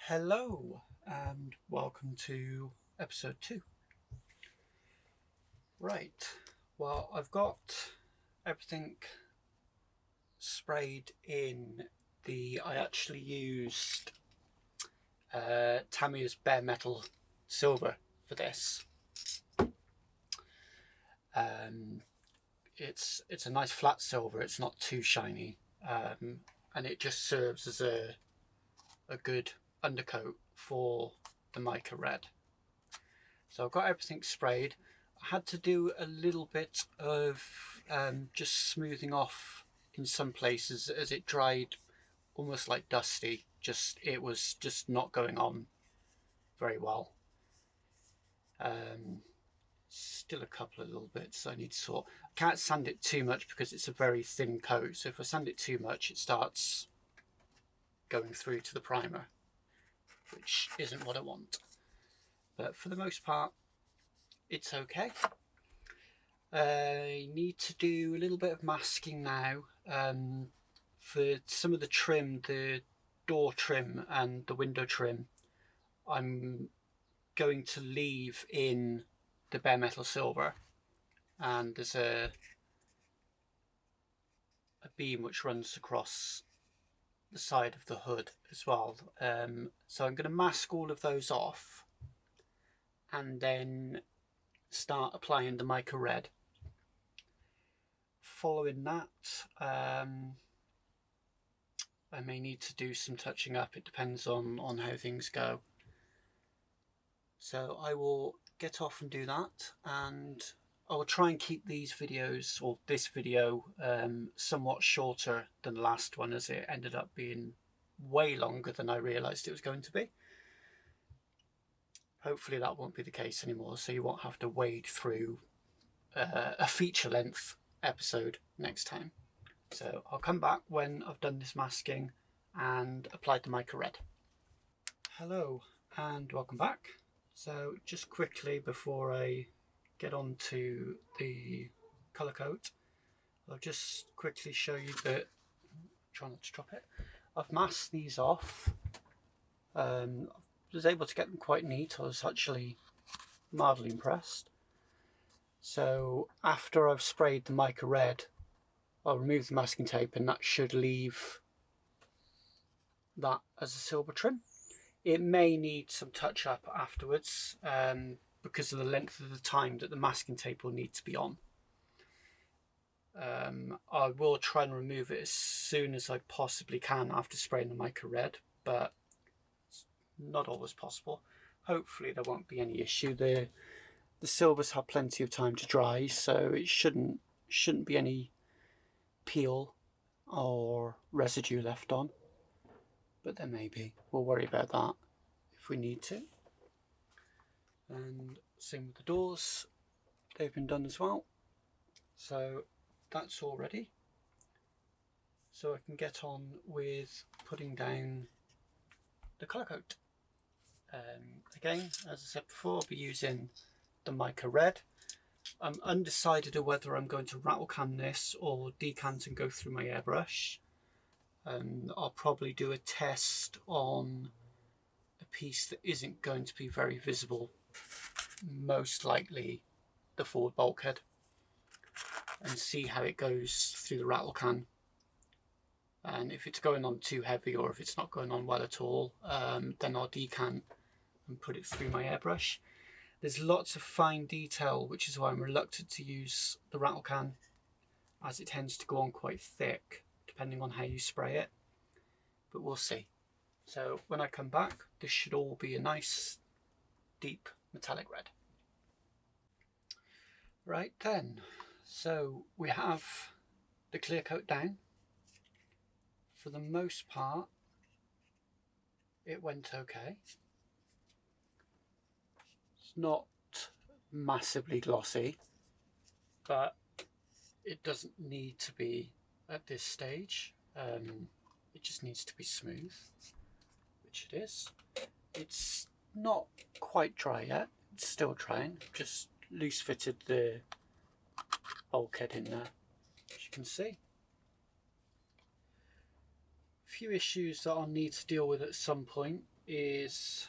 Hello and welcome to episode 2. Right, well, I've got everything sprayed in I actually used Tamiya's bare metal silver for this. It's a nice flat silver, it's not too shiny, and it just serves as a good undercoat for the mica red. So I've got everything sprayed. I had to do a little bit of just smoothing off in some places as it dried almost like dusty. It was just not going on very well. Still a couple of little bits I need to sort. I can't sand it too much because it's a very thin coat, so if I sand it too much it starts going through to the primer, which isn't what I want. But for the most part it's okay. I need to do a little bit of masking now for some of the trim, the door trim and the window trim. I'm going to leave in the bare metal silver, and there's a beam which runs across the side of the hood as well. So I'm going to mask all of those off and then start applying the mica red. Following that, I may need to do some touching up. It depends on how things go. So I will get off and do that, and I will try and keep these videos, or this video, somewhat shorter than the last one, as it ended up being way longer than I realised it was going to be. Hopefully that won't be the case anymore, so you won't have to wade through a feature-length episode next time. So I'll come back when I've done this masking and applied the mica red. Hello and welcome back. So just quickly before I get on to the colour coat, I'll just quickly show you that, try not to drop it, I've masked these off. I was able to get them quite neat. I was actually mildly impressed. So after I've sprayed the mica red, I'll remove the masking tape, and that should leave that as a silver trim. It may need some touch up afterwards because of the length of the time that the masking tape will need to be on. I will try and remove it as soon as I possibly can after spraying the mica red, but it's not always possible. Hopefully there won't be any issue. The silvers have plenty of time to dry, so it shouldn't be any peel or residue left on, but there may be. We'll worry about that if we need to. And same with the doors, they've been done as well, so that's all ready. So I can get on with putting down the colour coat. Again, as I said before, I'll be using the mica red. I'm undecided of whether I'm going to rattle can this or decant and go through my airbrush. I'll probably do a test on a piece that isn't going to be very visible, most likely the forward bulkhead, and see how it goes through the rattle can. And if it's going on too heavy or if it's not going on well at all, then I'll decant and put it through my airbrush. There's lots of fine detail, which is why I'm reluctant to use the rattle can, as it tends to go on quite thick depending on how you spray it, but we'll see. So when I come back, this should all be a nice deep metallic red. Right then, so we have the clear coat down. For the most part it went okay. It's not massively glossy, but it doesn't need to be at this stage. It just needs to be smooth, which it is. It's not quite dry yet, it's still drying. Just loose fitted the bulkhead in there, as you can see. A few issues that I'll need to deal with at some point. is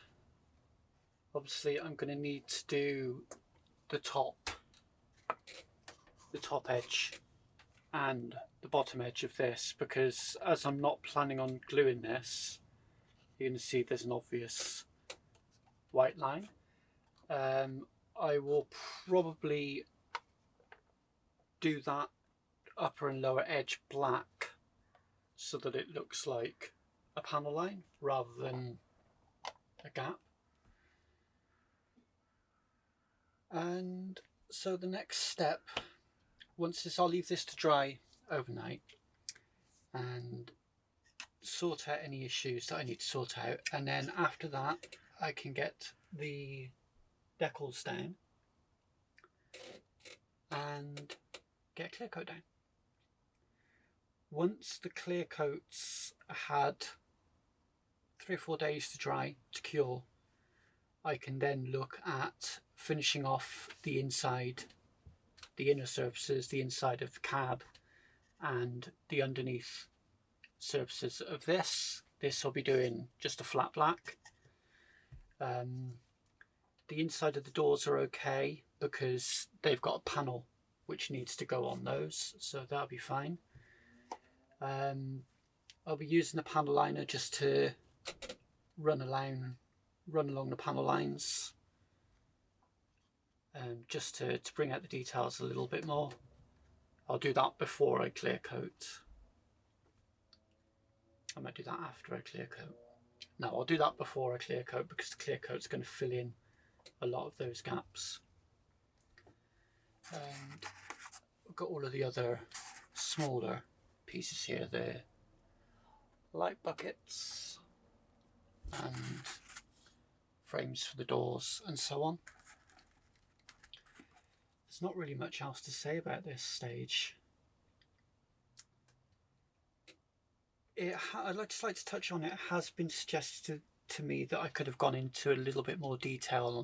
obviously I'm going to need to do the top edge and the bottom edge of this, because as I'm not planning on gluing this, you can see there's an obvious white line. I will probably do that upper and lower edge black so that it looks like a panel line rather than a gap. And so the next step, once this, I'll leave this to dry overnight and sort out any issues that I need to sort out, and then after that I can get the decals down and get a clear coat down. Once the clear coats had 3 or 4 days to dry, to cure, I can then look at finishing off the inside, the inner surfaces, the inside of the cab and the underneath surfaces of this. This I'll be doing just a flat black. The inside of the doors are okay because they've got a panel which needs to go on those, so that'll be fine. I'll be using the panel liner just to run along the panel lines, just to bring out the details a little bit more. I'll do that before I clear coat. I might do that after I clear coat. No, I'll do that before I clear coat because the clear coat's going to fill in a lot of those gaps. And I've got all of the other smaller pieces here, the light buckets and frames for the doors and so on. There's not really much else to say about this stage. I'd just like to touch on, it has been suggested to me that I could have gone into a little bit more detail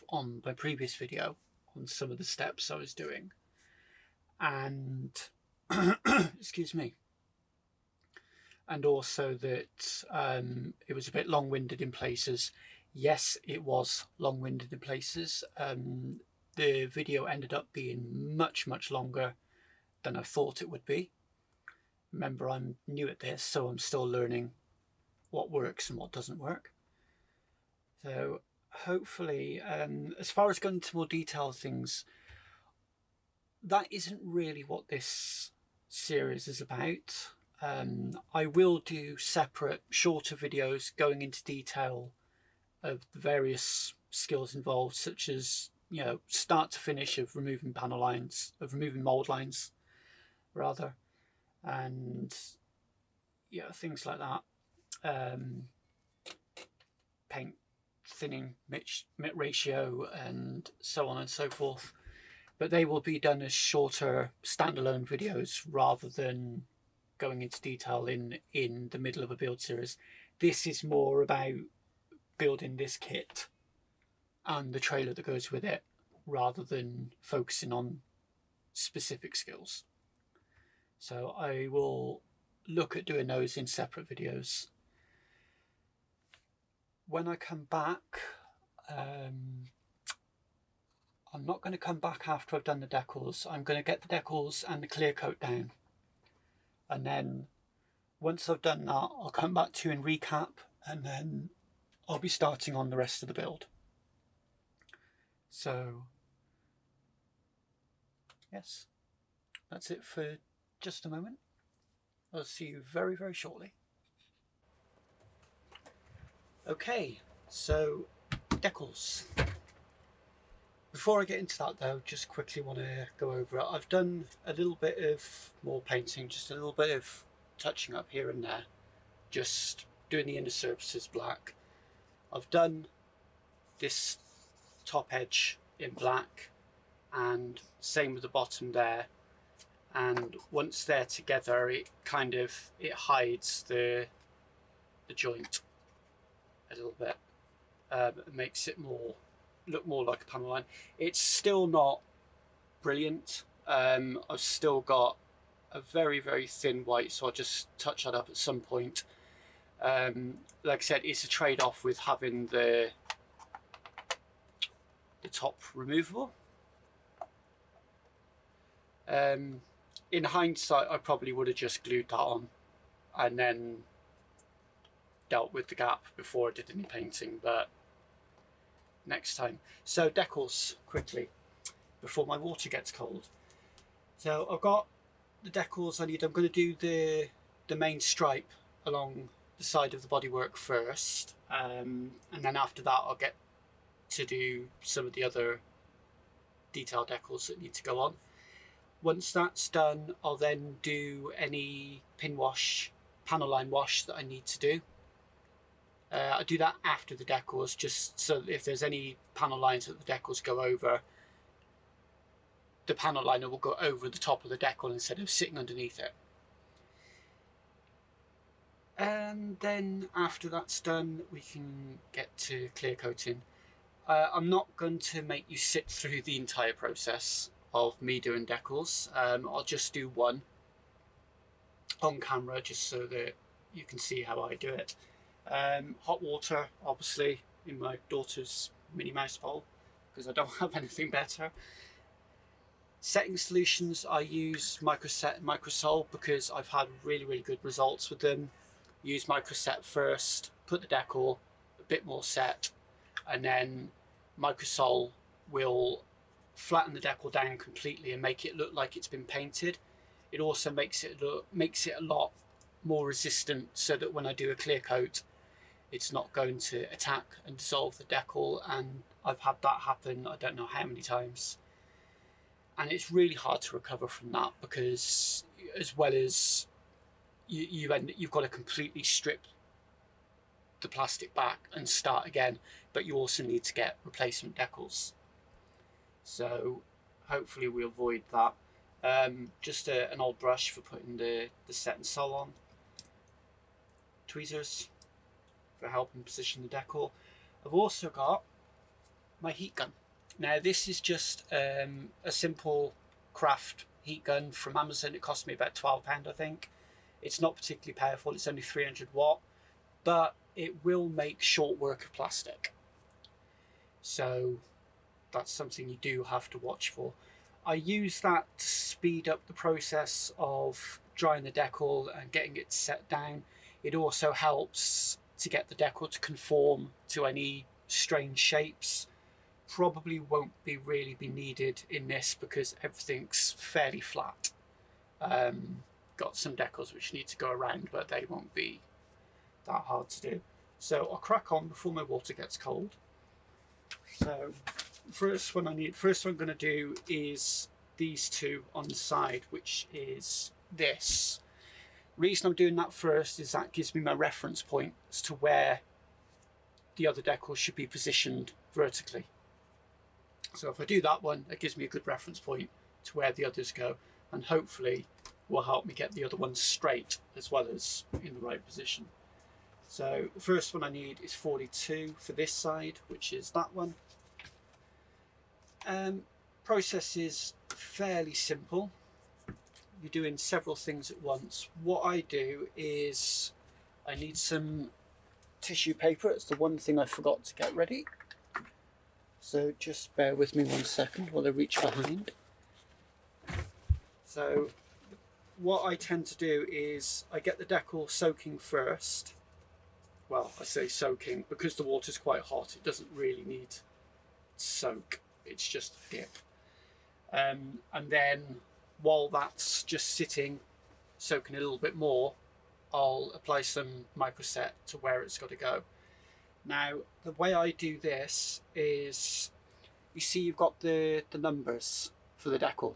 on my previous video on some of the steps I was doing, and excuse me, and also that it was a bit long-winded in places. Yes, it was long-winded in places. The video ended up being much longer than I thought it would be. Remember, I'm new at this, so I'm still learning what works and what doesn't work. So hopefully, as far as going into more detailed things, that isn't really what this series is about. I will do separate, shorter videos going into detail of the various skills involved, such as, you know, start to finish of removing panel lines, of removing mold lines, rather, and yeah, things like that. Paint thinning, mit ratio, and so on and so forth. But they will be done as shorter standalone videos rather than going into detail in the middle of a build series. This is more about building this kit and the trailer that goes with it, rather than focusing on specific skills. So I will look at doing those in separate videos. When I come back, I'm not going to come back after I've done the decals. I'm going to get the decals and the clear coat down, and then once I've done that, I'll come back to you and recap, and then I'll be starting on the rest of the build. So yes, that's it for just a moment. I'll see you very shortly. Okay, so decals. Before I get into that though, just quickly want to go over it. I've done a little bit of more painting, just a little bit of touching up here and there, just doing the inner surfaces black. I've done this top edge in black, and same with the bottom there, and once they're together it hides the joint a little bit. It makes it look more like a panel line. It's still not brilliant. I've still got a very thin white, so I'll just touch that up at some point. Like I said, it's a trade-off with having the top removable. In hindsight, I probably would have just glued that on and then dealt with the gap before I did any painting, but next time. So decals, quickly, before my water gets cold. So I've got the decals I need. I'm going to do the main stripe along the side of the bodywork first, and then after that I'll get to do some of the other detail decals that need to go on. Once that's done, I'll then do any pin wash, panel line wash that I need to do. I do that after the decals, just so that if there's any panel lines that the decals go over, the panel liner will go over the top of the decal instead of sitting underneath it. And then after that's done, we can get to clear coating. I'm not going to make you sit through the entire process of me doing decals. I'll just do one on camera just so that you can see how I do it. Hot water, obviously, in my daughter's Minnie Mouse bowl because I don't have anything better. Setting solutions, I use Microsol because I've had really good results with them. Use Microset first, put the decal a bit more set, and then Microsol will flatten the decal down completely and make it look like it's been painted. It also makes it a lot more resistant, so that when I do a clear coat, it's not going to attack and dissolve the decal. And I've had that happen I don't know how many times, and it's really hard to recover from that because as well as you've got to completely strip the plastic back and start again, but you also need to get replacement decals. So hopefully we avoid that. Just an old brush for putting the set and sol on. Tweezers for helping position the decal. I've also got my heat gun. Now this is just a simple craft heat gun from Amazon. It cost me about £12, I think. It's not particularly powerful, it's only 300 watt, but it will make short work of plastic. So that's something you do have to watch for. I use that to speed up the process of drying the decal and getting it set down. It also helps to get the decal to conform to any strange shapes. Probably won't really be needed in this because everything's fairly flat. Got some decals which need to go around, but they won't be that hard to do. So I'll crack on before my water gets cold. So first one I'm going to do is these two on the side, which is this. The reason I'm doing that first is that gives me my reference point as to where the other decals should be positioned vertically. So if I do that one, it gives me a good reference point to where the others go, and hopefully will help me get the other ones straight as well as in the right position. So the first one I need is 42 for this side, which is that one. Process is fairly simple. You're doing several things at once. What I do is I need some tissue paper. It's the one thing I forgot to get ready. So just bear with me 1 second while I reach behind. So what I tend to do is I get the decal soaking first. Well, I say soaking because the water's quite hot. It doesn't really need to soak. It's just a dip. And then while that's just sitting, soaking a little bit more, I'll apply some Microset to where it's got to go. Now, the way I do this is, you see you've got the numbers for the decal.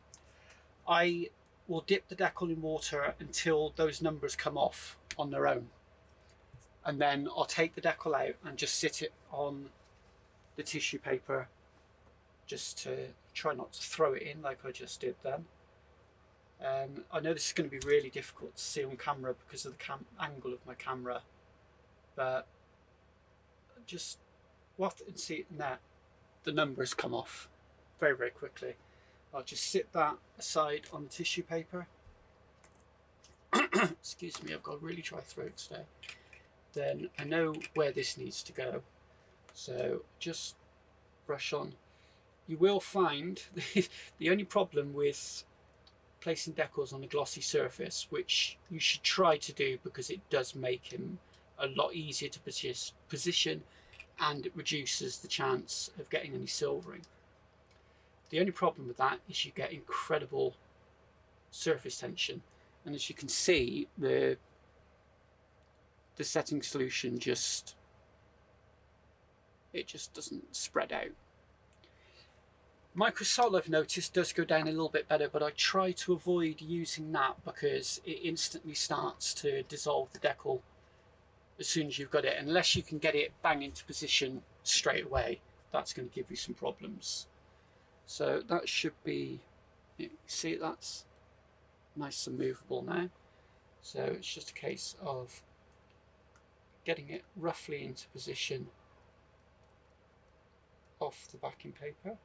I will dip the decal in water until those numbers come off on their own. And then I'll take the decal out and just sit it on the tissue paper just to try not to throw it in like I just did then. I know this is going to be really difficult to see on camera because of the angle of my camera, but just waft it and see it in there. The numbers come off very quickly. I'll just sit that aside on the tissue paper. Excuse me, I've got a really dry throat today. then I know where this needs to go. So just brush on. You will find the only problem with placing decals on a glossy surface, which you should try to do because it does make him a lot easier to position and it reduces the chance of getting any silvering. The only problem with that is you get incredible surface tension, and as you can see, the setting solution just doesn't spread out. Microsol, I've noticed, does go down a little bit better, but I try to avoid using that because it instantly starts to dissolve the decal as soon as you've got it. Unless you can get it bang into position straight away, that's going to give you some problems. So that should be, you see, that's nice and movable now. So it's just a case of getting it roughly into position off the backing paper.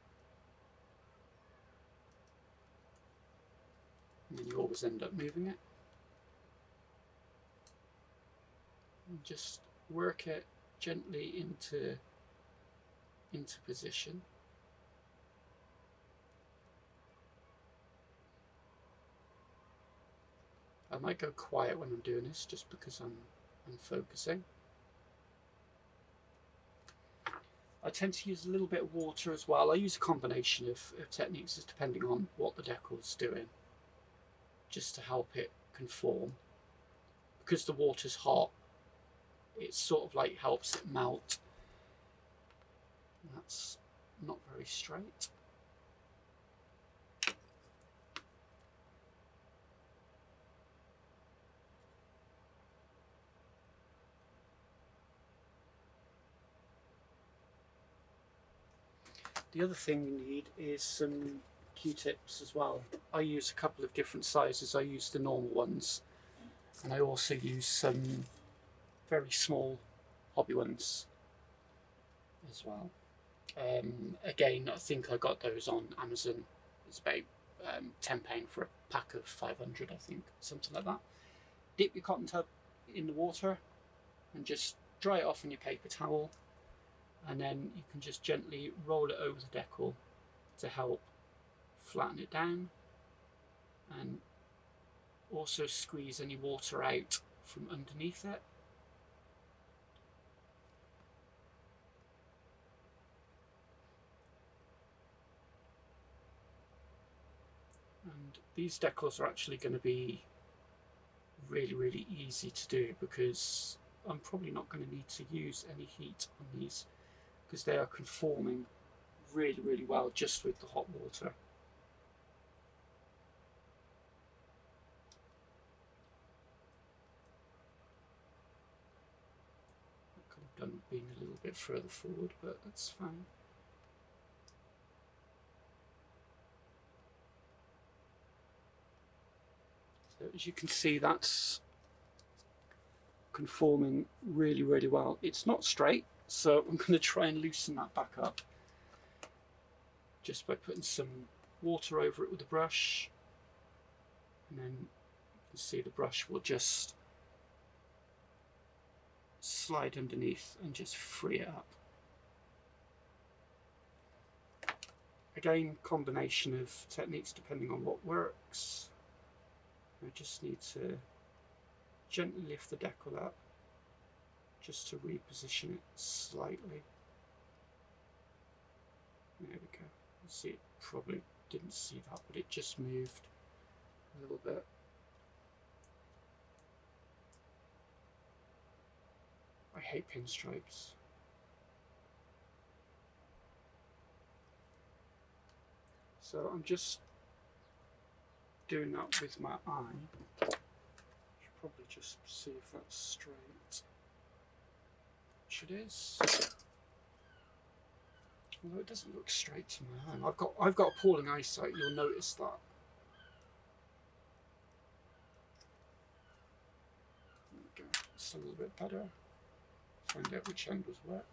And then you always end up moving it. And just work it gently into position. I might go quiet when I'm doing this just because I'm focusing. I tend to use a little bit of water as well. I use a combination of techniques depending on what the decal's doing, just to help it conform. Because the water's hot, it sort of like helps it melt. That's not very straight. The other thing you need is some Q-tips as well. I use a couple of different sizes. I use the normal ones, and I also use some very small hobby ones as well. Again, I think I got those on Amazon. It's about £10 for a pack of 500, I think, something like that. Dip your cotton tub in the water and just dry it off on your paper towel, and then you can just gently roll it over the decal to help flatten it down, and also squeeze any water out from underneath it. And these decals are actually going to be really easy to do because I'm probably not going to need to use any heat on these because they are conforming really well just with the hot water. I could have done with being a little bit further forward, but that's fine. So as you can see, that's conforming really well. It's not straight, so I'm going to try and loosen that back up just by putting some water over it with the brush, and then you can see the brush will just slide underneath and just free it up. Again, combination of techniques depending on what works. I just need to gently lift the decal up just to reposition it slightly. There we go. You see, it probably didn't see that, but it just moved a little bit. I hate pinstripes. So I'm just doing that with my eye. Should probably just see if that's straight. Which it is. Although it doesn't look straight to my eye. I've got appalling eyesight, you'll notice that. There we go. It's a little bit better. Find out which end was wet.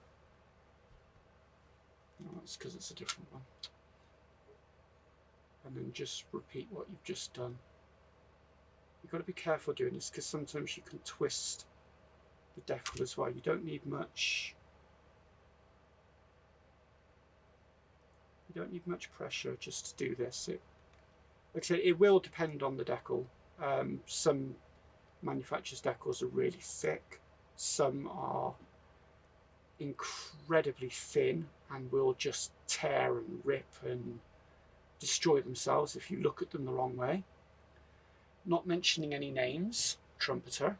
No, that's because it's a different one. And then just repeat what you've just done. You've got to be careful doing this because sometimes you can twist the decal as well. You don't need much. You don't need much pressure just to do this. Like I said, it will depend on the decal. Some manufacturers' decals are really thick. Some are incredibly thin and will just tear and rip and destroy themselves if you look at them the wrong way. Not mentioning any names, Trumpeter.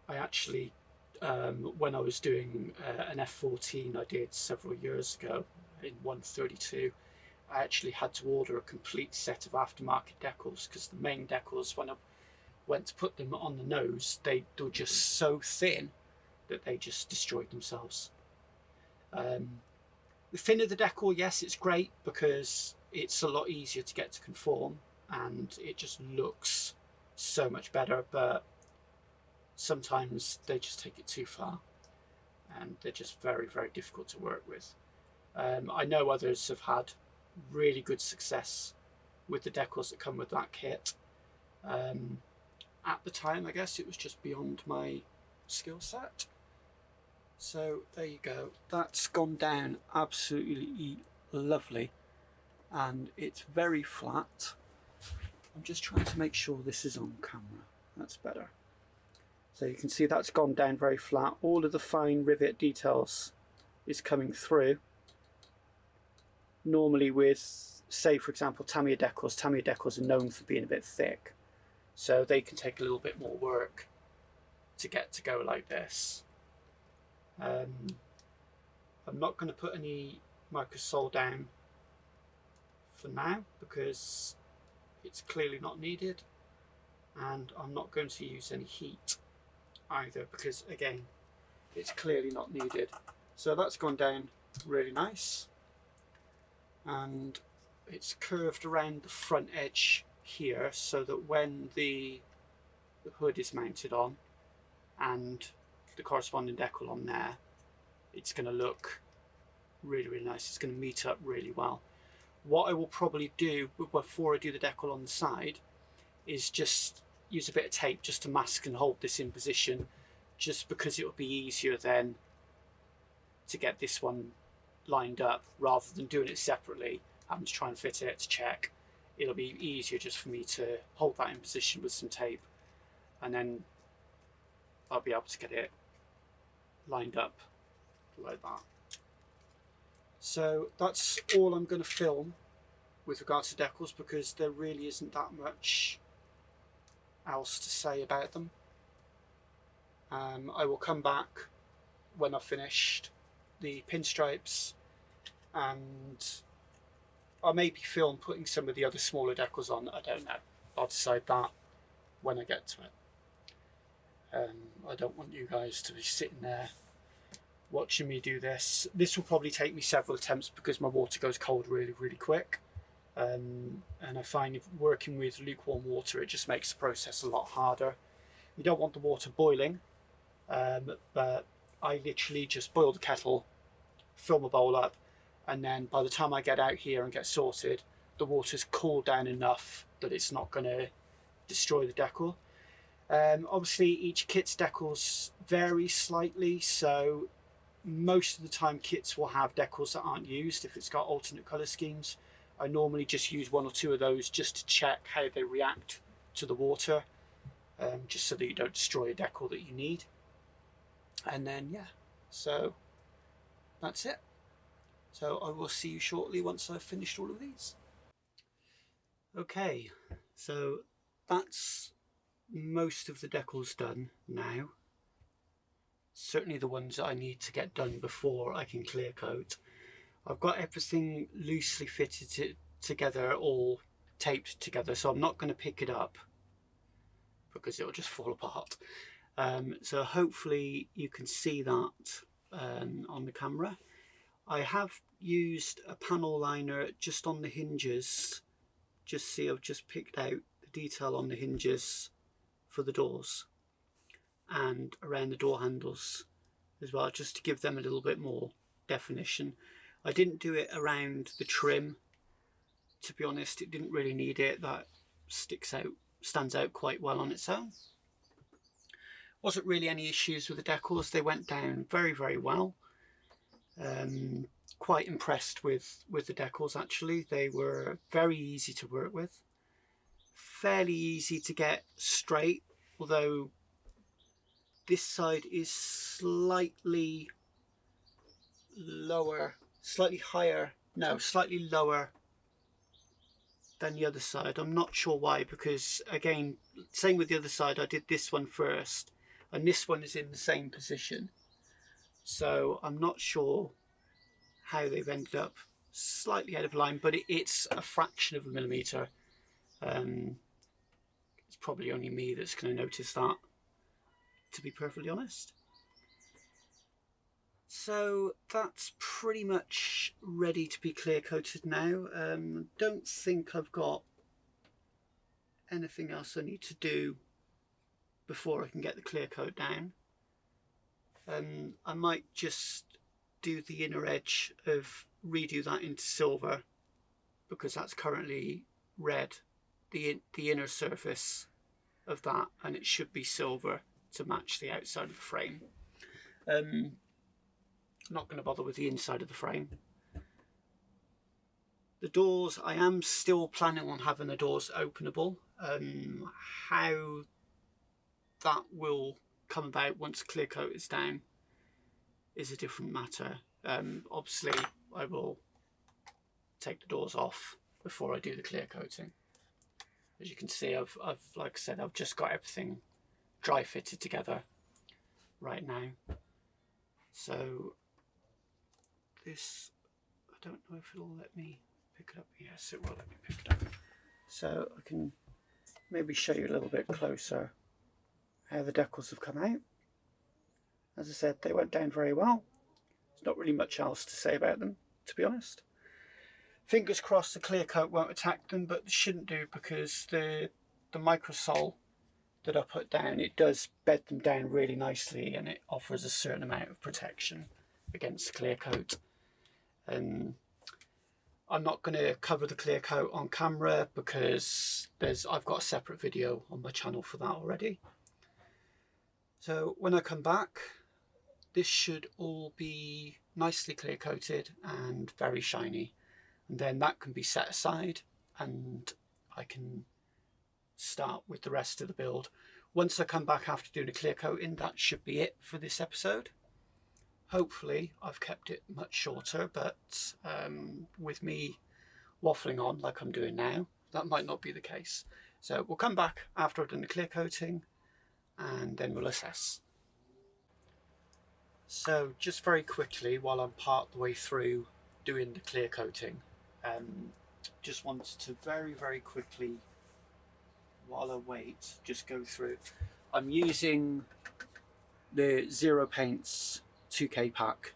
I actually, when I was doing an F14 I did several years ago in 132, I actually had to order a complete set of aftermarket decals because the main decals, when I went to put them on the nose, they were just so thin that they just destroyed themselves. The thinner the decal, yes, it's great because it's a lot easier to get to conform and it just looks so much better, but sometimes they just take it too far and they're just very, very difficult to work with. I know others have had really good success with the decals that come with that kit. At the time, I guess it was just beyond my skill set. So there you go. That's gone down absolutely lovely and it's very flat. I'm just trying to make sure this is on camera. That's better. So you can see that's gone down very flat. All of the fine rivet details is coming through. Normally with, say for example, Tamiya decals are known for being a bit thick. So they can take a little bit more work to get to go like this. I'm not going to put any microsole down for now because it's clearly not needed, and I'm not going to use any heat either because again it's clearly not needed. So that's gone down really nice and it's curved around the front edge here so that when the hood is mounted on and the corresponding decal on there, it's going to look really, really nice. It's going to meet up really well. What I will probably do before I do the decal on the side is just use a bit of tape just to mask and hold this in position, just because it will be easier then to get this one lined up rather than doing it separately, having to try and fit it to check. It'll be easier just for me to hold that in position with some tape and then I'll be able to get it lined up like that. So that's all I'm going to film with regards to decals because there really isn't that much else to say about them. I will come back when I've finished the pinstripes and I'll maybe film putting some of the other smaller decals on. I don't know. I'll decide that when I get to it. I don't want you guys to be sitting there watching me do this. This will probably take me several attempts because my water goes cold really, really quick. And I find if working with lukewarm water, it just makes the process a lot harder. You don't want the water boiling, but I literally just boil the kettle, fill my bowl up, and then by the time I get out here and get sorted, the water's cooled down enough that it's not going to destroy the decal. Obviously each kit's decals vary slightly, so most of the time kits will have decals that aren't used if it's got alternate colour schemes. I normally just use one or two of those just to check how they react to the water, just so that you don't destroy a decal that you need. And then yeah, so that's it. So I will see you shortly once I've finished all of these. Okay, so that's most of the decals done now. Certainly the ones that I need to get done before I can clear coat. I've got everything loosely fitted together, all taped together, so I'm not going to pick it up because it'll just fall apart. So hopefully you can see that on the camera. I have used a panel liner just on the hinges. Just see, I've just picked out the detail on the hinges for the doors and around the door handles as well, just to give them a little bit more definition. I didn't do it around the trim, to be honest. It didn't really need it. That stands out quite well on its own. Wasn't really any issues with the decals. They went down very, very well. Quite impressed with the decals actually. They were very easy to work with, fairly easy to get straight, although this side is slightly lower, slightly higher, no, slightly lower than the other side. I'm not sure why, because again, same with the other side, I did this one first and this one is in the same position, so I'm not sure how they've ended up slightly out of line, but it's a fraction of a millimetre. It's probably only me that's going to notice that, to be perfectly honest. So that's pretty much ready to be clear coated now. Don't think I've got anything else I need to do before I can get the clear coat down. I might just do the inner edge of redo that into silver, because that's currently red, the inner surface of that, and it should be silver to match the outside of the frame. I'm not going to bother with the inside of the frame. The doors, I am still planning on having the doors openable. How that will come about once clear coat is down is a different matter. Obviously I will take the doors off before I do the clear coating. As you can see, I've like I said, I've just got everything dry fitted together right now. So this, I don't know if it'll let me pick it up. Yes, it will let me pick it up. So I can maybe show you a little bit closer how the decals have come out. As I said, they went down very well. There's not really much else to say about them, to be honest. Fingers crossed the clear coat won't attack them, but it shouldn't do, because the microsole that I put down, it does bed them down really nicely, and it offers a certain amount of protection against the clear coat. I'm not going to cover the clear coat on camera because I've got a separate video on my channel for that already. So when I come back, this should all be nicely clear coated and very shiny, and then that can be set aside and I can start with the rest of the build. Once I come back after doing a clear coating, that should be it for this episode. Hopefully I've kept it much shorter, but with me waffling on like I'm doing now, that might not be the case. So we'll come back after I've done the clear coating and then we'll assess. So just very quickly, while I'm part the way through doing the clear coating, just wanted to very quickly, while I wait, just go through. I'm using the Zero Paints 2K pack,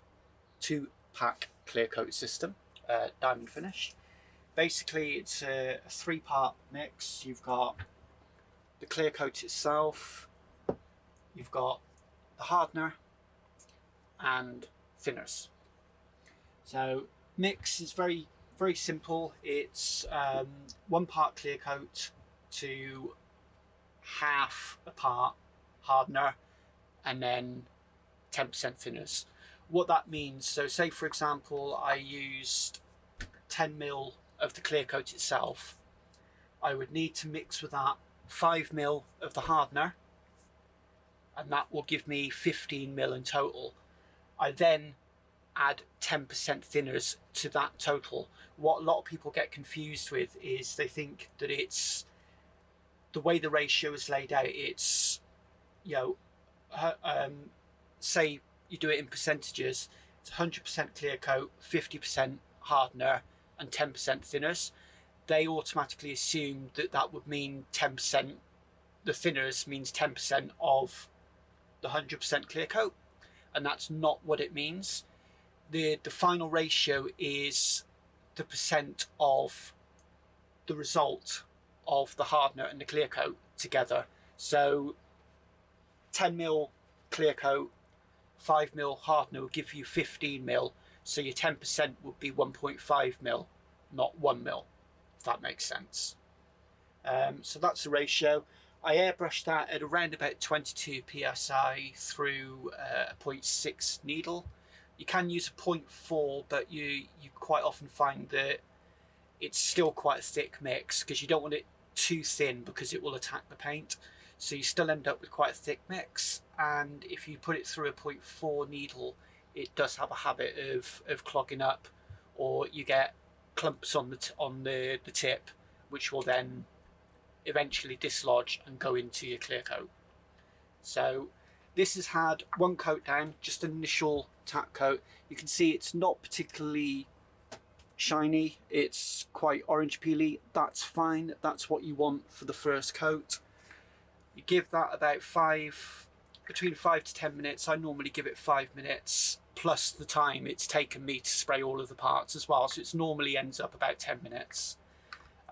2-pack clear coat system, diamond finish. Basically it's a 3-part mix. You've got the clear coat itself, you've got the hardener and thinners. So mix is very simple. It's 1 part clear coat to half a part hardener and then 10% thinners. What that means, so say for example I used 10ml of the clear coat itself, I would need to mix with that 5ml of the hardener, and that will give me 15ml in total. I then add 10% thinners to that total. What a lot of people get confused with is they think that it's the way the ratio is laid out. It's, you know, say you do it in percentages, it's 100% clear coat, 50% hardener and 10% thinners. They automatically assume that that would mean 10%, the thinners means 10% of the 100% clear coat, and that's not what it means. The final ratio is the percent of the result of the hardener and the clear coat together. So 10ml clear coat, 5ml hardener will give you 15ml, so your 10% would be 1.5ml, not 1ml, if that makes sense. So that's the ratio. I airbrushed that at around about 22 psi through a 0.6 needle. You can use a 0.4, but you quite often find that it's still quite a thick mix because you don't want it too thin because it will attack the paint. So you still end up with quite a thick mix, and if you put it through a 0.4 needle, it does have a habit of clogging up, or you get clumps on the tip, which will then eventually dislodge and go into your clear coat. So this has had one coat down, just an initial tack coat. You can see it's not particularly shiny, it's quite orange peely. That's fine, that's what you want for the first coat. You give that about between 5 to 10 minutes. I normally give it 5 minutes plus the time it's taken me to spray all of the parts as well, so it normally ends up about 10 minutes.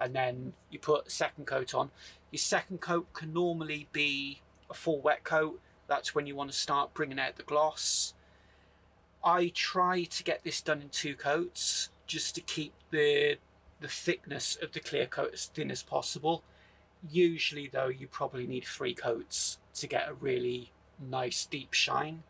And then you put a second coat on. Your second coat can normally be a full wet coat. That's when you want to start bringing out the gloss. I try to get this done in 2 coats just to keep the thickness of the clear coat as thin as possible. Usually though, you probably need 3 coats to get a really nice deep shine.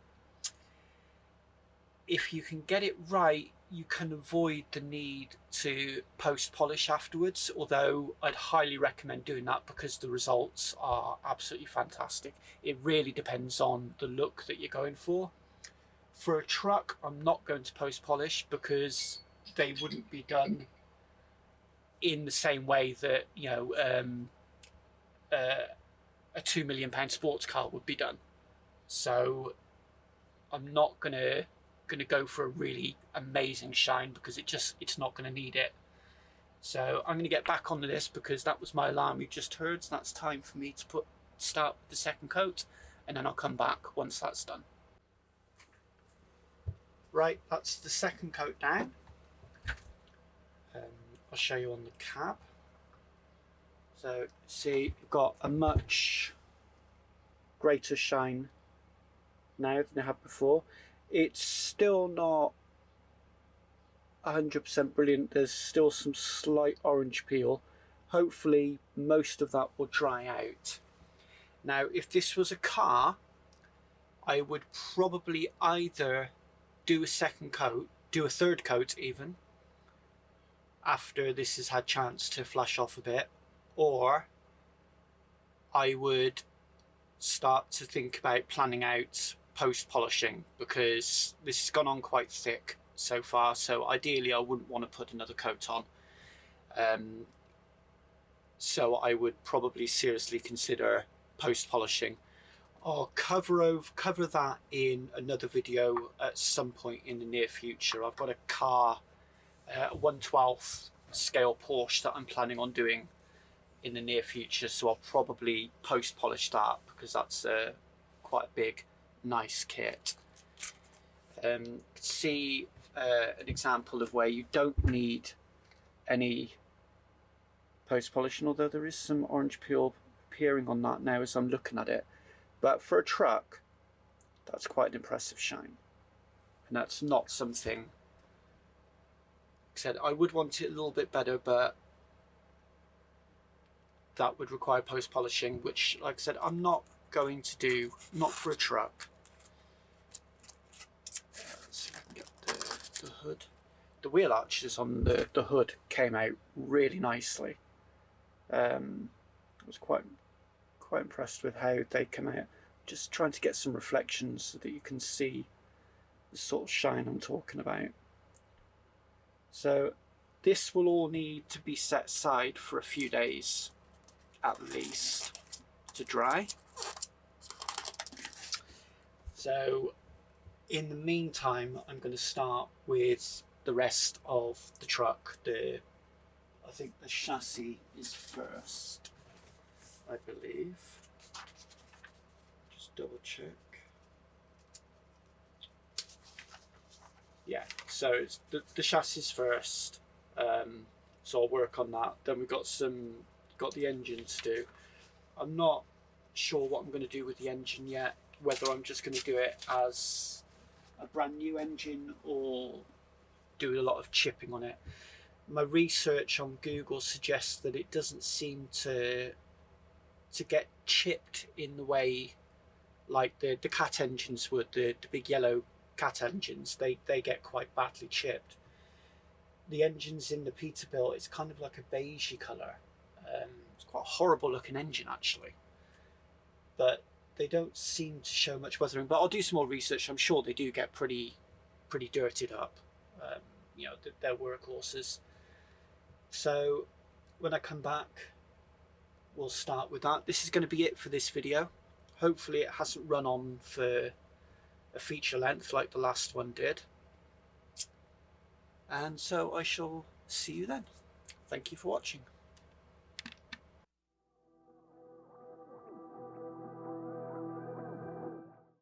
If you can get it right, you can avoid the need to post polish afterwards, although I'd highly recommend doing that because the results are absolutely fantastic. It really depends on the look that you're going for. For a truck, I'm not going to post polish because they wouldn't be done in the same way that, you know, a £2 million sports car would be done. So I'm not gonna go for a really amazing shine because it's not gonna need it. So I'm gonna get back onto this because that was my alarm you just heard. So that's time for me to start with the second coat, and then I'll come back once that's done. Right, that's the second coat down. I'll show you on the cab. So see, you've got a much greater shine now than I had before. It's still not 100% brilliant. There's still some slight orange peel. Hopefully most of that will dry out. Now if this was a car, I would probably either do a second coat, do a third coat even, after this has had chance to flash off a bit, or I would start to think about planning out post-polishing because this has gone on quite thick so far, so ideally I wouldn't want to put another coat on. So I would probably seriously consider post-polishing. I'll cover that in another video at some point in the near future. I've got a car, a 1/12 scale Porsche that I'm planning on doing in the near future, so I'll probably post-polish that because that's quite a big, nice kit. See an example of where you don't need any post-polishing, although there is some orange peel appearing on that now as I'm looking at it. But for a truck, that's quite an impressive shine. And that's not something, like I said, I would want it a little bit better, but that would require post-polishing, which, like I said, I'm not going to do, not for a truck. Let's see if I can get the hood. The wheel arches on the hood came out really nicely. I was quite impressed with how they come out. Just trying to get some reflections so that you can see the sort of shine I'm talking about. So this will all need to be set aside for a few days at least to dry. So in the meantime, I'm going to start with the rest of the truck. I think the chassis is first, I believe. Just double check. Yeah, so it's the chassis first. So I'll work on that. Then we've got the engine to do. I'm not sure what I'm going to do with the engine yet, whether I'm just going to do it as a brand new engine or do a lot of chipping on it. My research on Google suggests that it doesn't seem to get chipped in the way like the cat engines would, the big yellow cat engines, they get quite badly chipped. The engines in the Peterbilt, it's kind of like a beigey colour. It's quite a horrible looking engine actually, but they don't seem to show much weathering. But I'll do some more research. I'm sure they do get pretty dirtied up. You know, they're workhorses. So when I come back, we'll start with that. This is going to be it for this video. Hopefully it hasn't run on for a feature length like the last one did. And so I shall see you then. Thank you for watching.